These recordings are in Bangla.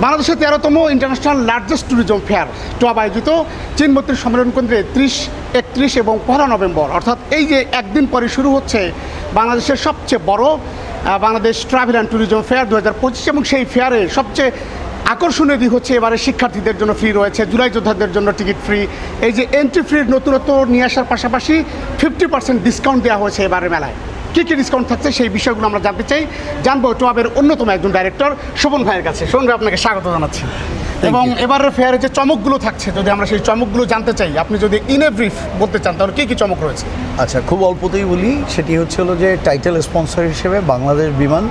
বাংলাদেশের 13তম international largest tourism fair TOAB আয়োজিত চীন ৩২ সম্মেলন কেন্দ্রে ৩০, ৩১ এবং ১ নভেম্বর, অর্থাৎ এই যে একদিন পরে শুরু হচ্ছে বাংলাদেশের সবচেয়ে বড় Bangladesh travel and tourism fair ২০২৫। এবং সেই ফেয়ারে সবচেয়ে আকর্ষণীয় দিক হচ্ছে এবারে শিক্ষার্থীদের জন্য ফ্রি রয়েছে, জুলাই যোদ্ধাদের জন্য টিকিট ফ্রি। এই যে এন্ট্রি ফ্রির নতুনত্ব নিয়ে আসার পাশাপাশি 50% ডিসকাউন্ট দেওয়া হয়েছে এবারের মেলায়। কী কী ডিসকাউন্ট থাকছে সেই বিষয়গুলো আমরা জানতে চাই, জানবো টোয়াবের অন্যতম একজন ডাইরেক্টর শোভন ভাইয়ের কাছে। শোভন ভাই, আপনাকে স্বাগত জানাচ্ছি। এবং এবারের ফেয়ারে যে চমকগুলো থাকছে, যদি আমরা সেই চমকগুলো জানতে চাই, আপনি যদি ইন এ ব্রিফ বলতে চান তাহলে কী কী চমক রয়েছে? আচ্ছা, খুব অল্পতেই বলি। সেটি হচ্ছে হলো যে টাইটেল স্পন্সর হিসেবে বাংলাদেশ বিমান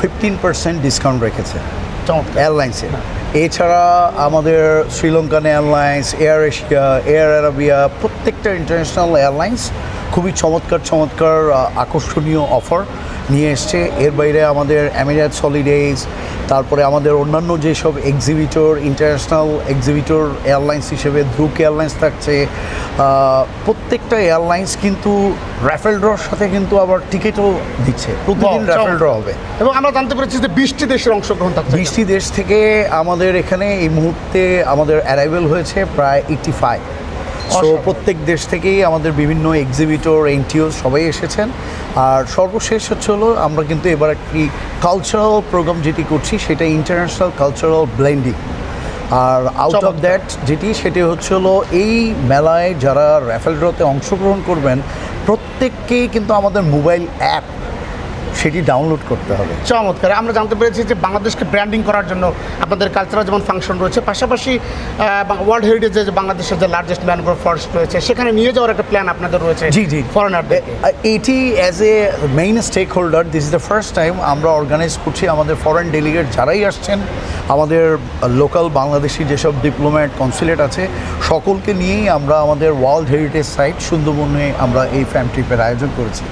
15% ডিসকাউন্ট রেখেছে এয়ারলাইন্সে। এছাড়া আমাদের Sri Lankan airlines, air Asia, air Arabia, প্রত্যেকটা ইন্টারন্যাশনাল এয়ারলাইন্স খুবই চমৎকার আকর্ষণীয় অফার নিয়ে এসছে। এর বাইরে আমাদের এমিরেটস হলিডেজ, তারপরে আমাদের অন্যান্য যেসব এক্সিবিটর, ইন্টারন্যাশনাল এক্সিবিটর এয়ারলাইন্স হিসেবে ধ্রুক এয়ারলাইন্স থাকছে। প্রত্যেকটা এয়ারলাইন্স কিন্তু র্যাফেল ড্রর সাথে কিন্তু আবার টিকিটও দিচ্ছে, প্রতিদিন র্যাফেল ড্র হবে। এবং আমরা জানতে পেরেছি যে 20টি দেশের অংশগ্রহণ থাকছে। 20টি দেশ থেকে আমাদের এখানে এই মুহূর্তে আমাদের অ্যারাইভেল হয়েছে প্রায় 85। সো প্রত্যেক দেশ থেকেই আমাদের বিভিন্ন এক্সিবিটর, এনটিও সবাই এসেছেন। আর সর্বশেষ হচ্ছে হলো আমরা কিন্তু এবার একটি কালচারাল প্রোগ্রাম যেটি করছি সেটা ইন্টারন্যাশনাল কালচারাল ব্লেন্ডিং। আর আউট অফ দ্যাট সেটি হচ্ছে হলো এই মেলায় যারা র্যাফেল ড্রতে অংশগ্রহণ করবেন প্রত্যেককেই কিন্তু আমাদের মোবাইল অ্যাপ সেটি ডাউনলোড করতে হবে। চমৎকার। আমরা জানতে পেরেছি যে বাংলাদেশকে ব্র্যান্ডিং করার জন্য আপনাদের কালচারাল যেমন ফাংশন রয়েছে, পাশাপাশি ওয়ার্ল্ড হেরিটেজে যে বাংলাদেশের যে লার্জেস্ট ম্যানগ্রোভ ফরেস্ট রয়েছে সেখানে নিয়ে যাওয়ার একটা প্ল্যান আপনাদের রয়েছে। জি ফরেনারদের এটি as a main stake holder this is the first time আমরা অর্গানাইজ করছি। আমাদের ফরেন ডেলিগেট যারাই আসছেন, আমাদের লোকাল বাংলাদেশি যেসব ডিপ্লোম্যাট, কনসুলেট আছে, সকলকে নিয়েই আমরা আমাদের ওয়ার্ল্ড হেরিটেজ সাইট সুন্দরবনে আমরা এই ফ্যাম ট্রিপের আয়োজন করেছি।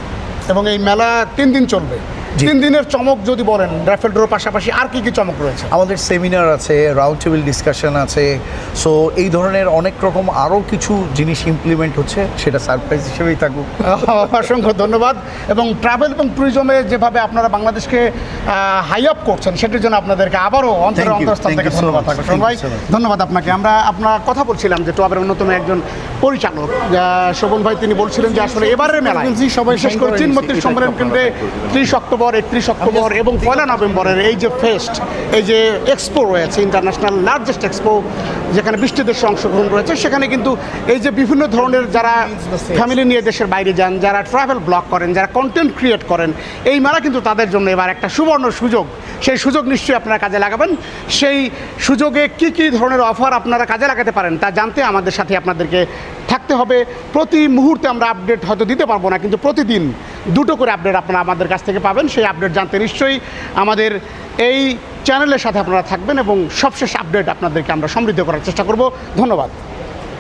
এবং এই মেলা 3 দিন চলবে। 3 দিনের চমক যদি বলেন, র্যাফেল ড্রর পাশাপাশি আর কি কি চমক রয়েছে? আমাদের সেমিনার আছে, রাউন্ড টেবিল ডিসকাশন আছে। সো এই ধরনের অনেক রকম আরও কিছু জিনিস ইমপ্লিমেন্ট হচ্ছে, সেটা সারপ্রাইজ হিসেবেই থাকুক। অসংখ্য ধন্যবাদ। এবং ট্রাভেল এবং ট্যুরিজমে যেভাবে আপনারা বাংলাদেশকে হাই আপ করছেন সেটির জন্য আপনাদেরকে আবারও অন্তরস্থল থেকে ধন্যবাদ থাকবে। শোভন ভাই, ধন্যবাদ আপনাকে। আপনার কথা বলছিলাম যে টোয়াবের অন্যতম একজন পরিচালক শোভন ভাই, তিনি বলছিলেন যে আসলে এবারের মেলায় সবাই বিশেষ করে চীন ৩২ সম্মেলন কেন্দ্রে 30 অক্টোবর, 31 অক্টোবর এবং 1 নভেম্বরের এই যে ফেস্ট, এই যে এক্সপো রয়েছে, ইন্টারন্যাশনাল লার্জেস্ট এক্সপো, যেখানে 20টি দেশের অংশগ্রহণ রয়েছে, সেখানে কিন্তু এই যে বিভিন্ন ধরনের যারা ফ্যামিলি নিয়ে দেশের বাইরে যান, যারা ট্রাভেল ব্লগ করেন, যারা কন্টেন্ট ক্রিয়েট করেন, এই মেলা কিন্তু তাদের জন্য এবার একটা সুবর্ণ সুযোগ। সেই সুযোগ নিশ্চয়ই আপনারা কাজে লাগাবেন। সেই সুযোগে কি কি ধরনের অফার আপনারা কাজে লাগাতে পারেন তা জানতে আমাদের সাথে আপনাদেরকে থাকতে হবে। প্রতি মুহূর্তে আমরা আপডেট হয়তো দিতে পারবো না, কিন্তু প্রতিদিন 2টো করে আপডেট আপনারা আমাদের কাছ থেকে পাবেন। সেই আপডেট জানতে নিশ্চয়ই আমাদের এই চ্যানেলের সাথে আপনারা থাকবেন এবং সবশেষ আপডেট আপনাদেরকে আমরা সমৃদ্ধ করার চেষ্টা করব। ধন্যবাদ।